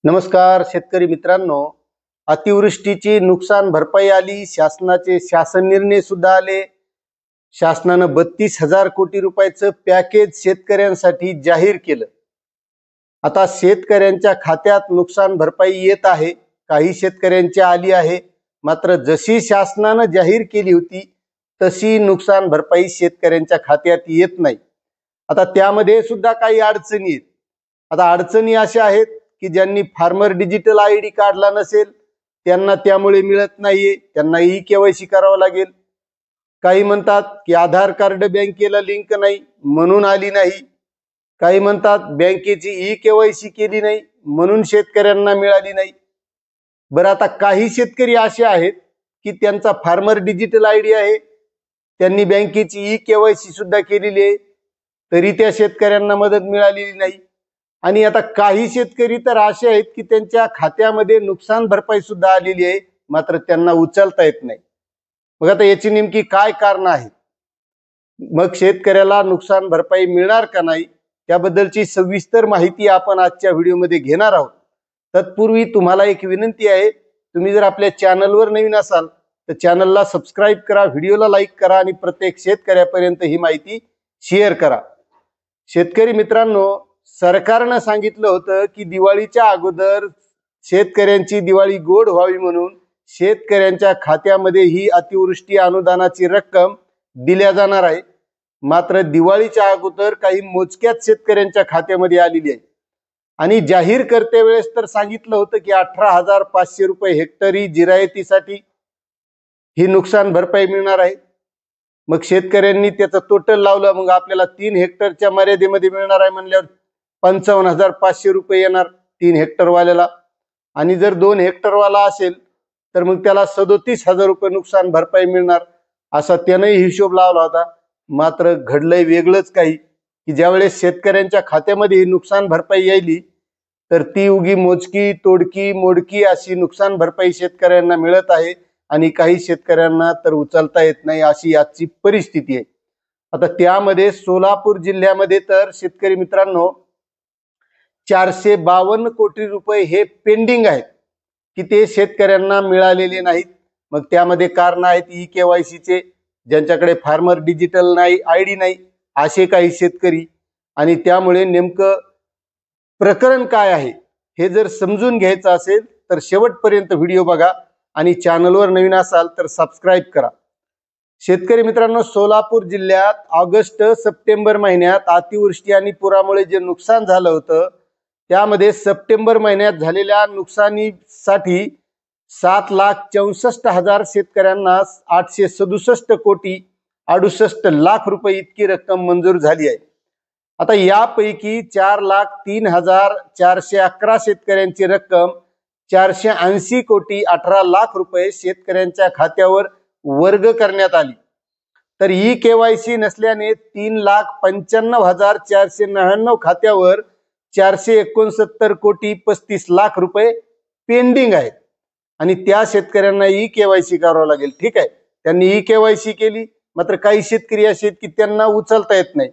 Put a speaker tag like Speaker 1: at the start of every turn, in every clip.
Speaker 1: नमस्कार शेतकरी मित्रांनो, अतिवृष्टीची नुकसान भरपाई आली, शासन निर्णय सुद्धा आले। शासनानं 32,000 कोटी रुपयाचं पॅकेज शेतकऱ्यांसाठी जाहीर केलं। आता शेतकऱ्यांच्या खात्यात नुकसान भरपाई येत आहे, काही शेतकऱ्यांची आली आहे, मात्र जशी शासनानं जाहीर केली होती तशी नुकसान भरपाई शेतकऱ्यांच्या खात्यात येत नाही। आता त्यामध्ये सुद्धा काही अडचणी आहेत। आता अडचणी अशा आहेत की ज्यांनी फार्मर डिजिटल आयडी काढला नसेल त्यांना त्यामुळे मिळत नाहीये, त्यांना ई-केवायसी करावं लागेल। काही म्हणतात की आधार कार्ड बँकेला लिंक नाही म्हणून आली नाही, काही म्हणतात बँकेची ई-केवायसी केली नाही म्हणून शेतकऱ्यांना मिळाली नाही। बरं, आता काही शेतकरी असे आहेत की त्यांचा फार्मर डिजिटल आयडी आहे, त्यांनी बँकेची ई-केवायसी सुद्धा केलेली आहे, तरी त्या शेतकऱ्यांना मदत मिळालेली नाही। आणि आता काही शेतकरी तर असे आहेत की त्यांच्या खात्यामध्ये नुकसान भरपाई सुद्धा आलेली आहे, मात्र त्यांना उचलता येत नाही। मग आता याची नेमकी काय कारण आहेत, मग शेतकऱ्याला नुकसान भरपाई मिळणार का नाही त्याबद्दलची सविस्तर माहिती आपण आजच्या व्हिडिओमध्ये घेणार आहोत। तत्पूर्वी तुम्हाला एक विनंती आहे, तुम्ही जर आपल्या चॅनलवर नवीन असाल तर चॅनलला सबस्क्राईब करा, व्हिडिओला लाईक करा आणि प्रत्येक शेतकऱ्यापर्यंत ही माहिती शेअर करा। शेतकरी मित्रांनो, सरकारनं सांगितलं होतं की दिवाळीच्या अगोदर शेतकऱ्यांची दिवाळी गोड व्हावी म्हणून शेतकऱ्यांच्या खात्यामध्ये ही अतिवृष्टी अनुदानाची रक्कम दिल्या जाणार आहे। मात्र दिवाळीच्या अगोदर काही मोजक्याच शेतकऱ्यांच्या खात्यामध्ये आलेली आहे आणि जाहीर करते वेळेस तर सांगितलं होतं की 18,500 रुपये हेक्टरी जिरायतीसाठी ही नुकसान भरपाई मिळणार आहे। मग शेतकऱ्यांनी त्याचं टोटल लावलं, मग आपल्याला 3 हेक्टरच्या मर्यादेमध्ये मिळणार आहे म्हणल्यावर 55,500 रुपये येणार 3 हेक्टर वाल्याला, आणि जर 2 हेक्टर वाला असेल तर मग त्याला 37,000 रुपये नुकसान भरपाई मिळणार, असा त्यानेही हिशोब लावला होता। मात्र घडलंय वेगळंच काही की ज्यावेळेस शेतकऱ्यांच्या खात्यामध्ये ही नुकसान भरपाई यायली तर ती उगी मोजकी तोडकी मोडकी अशी नुकसान भरपाई शेतकऱ्यांना मिळत आहे आणि काही शेतकऱ्यांना तर उचलता येत नाही, अशी आजची परिस्थिती आहे। आता त्यामध्ये सोलापूर जिल्ह्यामध्ये तर शेतकरी मित्रांनो 452 कोटी रुपये हे पेंडिंग आहेत की ते शेतकऱ्यांना मिळालेले नाहीत। मग त्यामध्ये कारण आहेत ई-केवायसीचे, ज्यांच्याकडे फार्मर डिजिटल नाही, आयडी नाही, असे काही शेतकरी। आणि त्यामुळे नेमकं प्रकरण काय आहे हे जर समजून घ्यायचं असेल तर शेवटपर्यंत व्हिडिओ बघा आणि चॅनलवर नवीन असाल तर सबस्क्राईब करा। शेतकरी मित्रांनो, सोलापूर जिल्ह्यात ऑगस्ट सप्टेंबर महिन्यात अतिवृष्टी आणि पुरामुळे जे नुकसान झालं होतं त्यामध्ये सप्टेंबर महिन्यात झालेल्या नुकसानीसाठी 7,64,000 शेतकऱ्यांना 867 कोटी 68 लाख रुपये इतकी रक्कम मंजूर झाली आहे। आता यापैकी 4,03,411 शेतकऱ्यांची रक्कम 480 कोटी 18 लाख रुपये शेतकऱ्यांच्या खात्यावर वर्ग करण्यात आली। तर ई-केवायसी नसल्याने 3,95,499 खात्यावर 469 कोटी 35 लाख रुपये पेंडिंग आहेत आणि त्या शेतकऱ्यांना ई-केवायसी करावं लागेल। ठीक आहे, त्यांनी ई-केवायसी केली, मात्र काही शेतकरी असे आहेत की त्यांना उचलता येत नाही।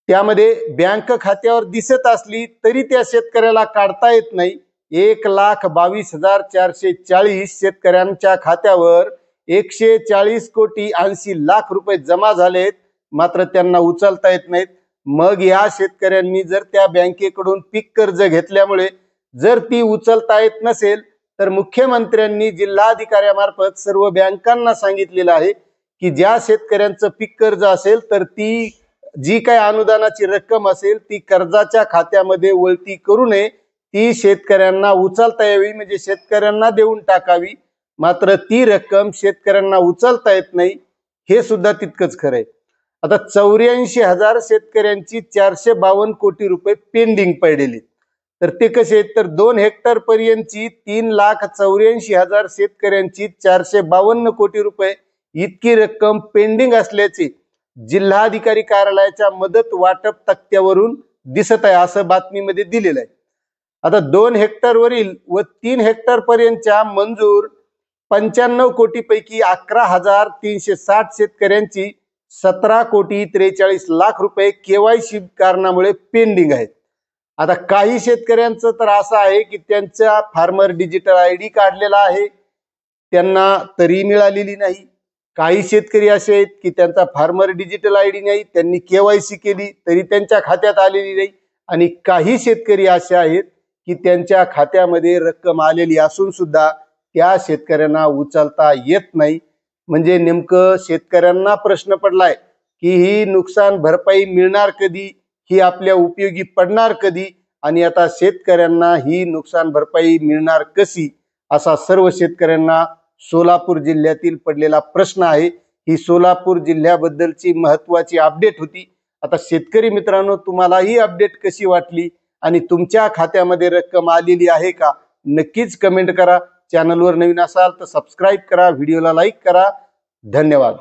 Speaker 1: त्यामध्ये बँक खात्यावर दिसत असली तरी त्या शेतकऱ्याला काढता येत नाही। 1,22,440 शेतकऱ्यांच्या खात्यावर 140 कोटी 80 लाख रुपये जमा झालेत, मात्र त्यांना उचलता येत नाहीत। मग या शेतकऱ्यांनी जर त्या बँकेकडून पीक कर्ज घेतल्यामुळे जर ती उचलता येत नसेल तर मुख्यमंत्र्यांनी जिल्हाधिकाऱ्यामार्फत सर्व बँकांना सांगितलेलं आहे की ज्या शेतकऱ्यांचं पीक कर्ज असेल तर ती जी काही अनुदानाची रक्कम असेल ती कर्जाच्या खात्यामध्ये वळती करू नये, ती शेतकऱ्यांना उचलता यावी, म्हणजे शेतकऱ्यांना देऊन टाकावी। मात्र ती रक्कम शेतकऱ्यांना उचलता येत नाही, हे सुद्धा तितकंच खरं आहे। आता 84,000 शेतकऱ्यांची 452 कोटी रुपये पेंडिंग पडलेली, तर ते कसे आहेत तर 2 हेक्टर पर्यंतची 3,84,000 शेतकऱ्यांची 452 कोटी रुपये इतकी रक्कम पेंडिंग असल्याचे जिल्हाधिकारी कार्यालयाच्या मदत वाटप तक्त्यावरून दिसत आहे, असं बातमीमध्ये दिलेलं आहे। आता 2 हेक्टरवरील व 3 हेक्टर पर्यंतच्या मंजूर 95 कोटी पैकी 11,360 शेतकऱ्यांची 17 कोटी 43 लाख रुपये केवायसी कारणामुळे पेंडिंग आहेत। आता काही शेतकऱ्यांचं तर असं आहे की त्यांचा फार्मर डिजिटल ID काढलेला आहे, त्यांना तरी मिळालेली नाही. काही शेतकरी असे आहेत की त्यांचा फार्मर डिजिटल ID नाही, त्यांनी KYC केली तरी त्यांच्या खात्यात आलेली नाही. आणि काही शेतकरी असे आहेत की त्यांच्या खात्यामध्ये रक्कम आलेली असून सुद्धा त्या शेतकऱ्यांना उचलता येत नाही. म्हणजे नेमकं शेतकऱ्यांना प्रश्न पडलाय की ही नुकसान भरपाई मिळणार कधी, ही आपल्या उपयोगी पडणार कधी, आणि आता शेतकऱ्यांना ही नुकसान भरपाई मिळणार कशी, असा सर्व शेतकऱ्यांना सोलापूर जिल्ह्यातील पडलेला प्रश्न आहे. ही सोलापूर जिल्ह्याबद्दलची महत्वाची अपडेट होती. आता शेतकरी मित्रांनो, तुम्हाला ही अपडेट कशी वाटली आणि तुमच्या खात्यामध्ये रक्कम आलेली आहे का, नक्कीच कमेंट करा. चॅनलवर नवीन असाल तर सबस्क्राईब करा, व्हिडिओला लाईक करा. धन्यवाद.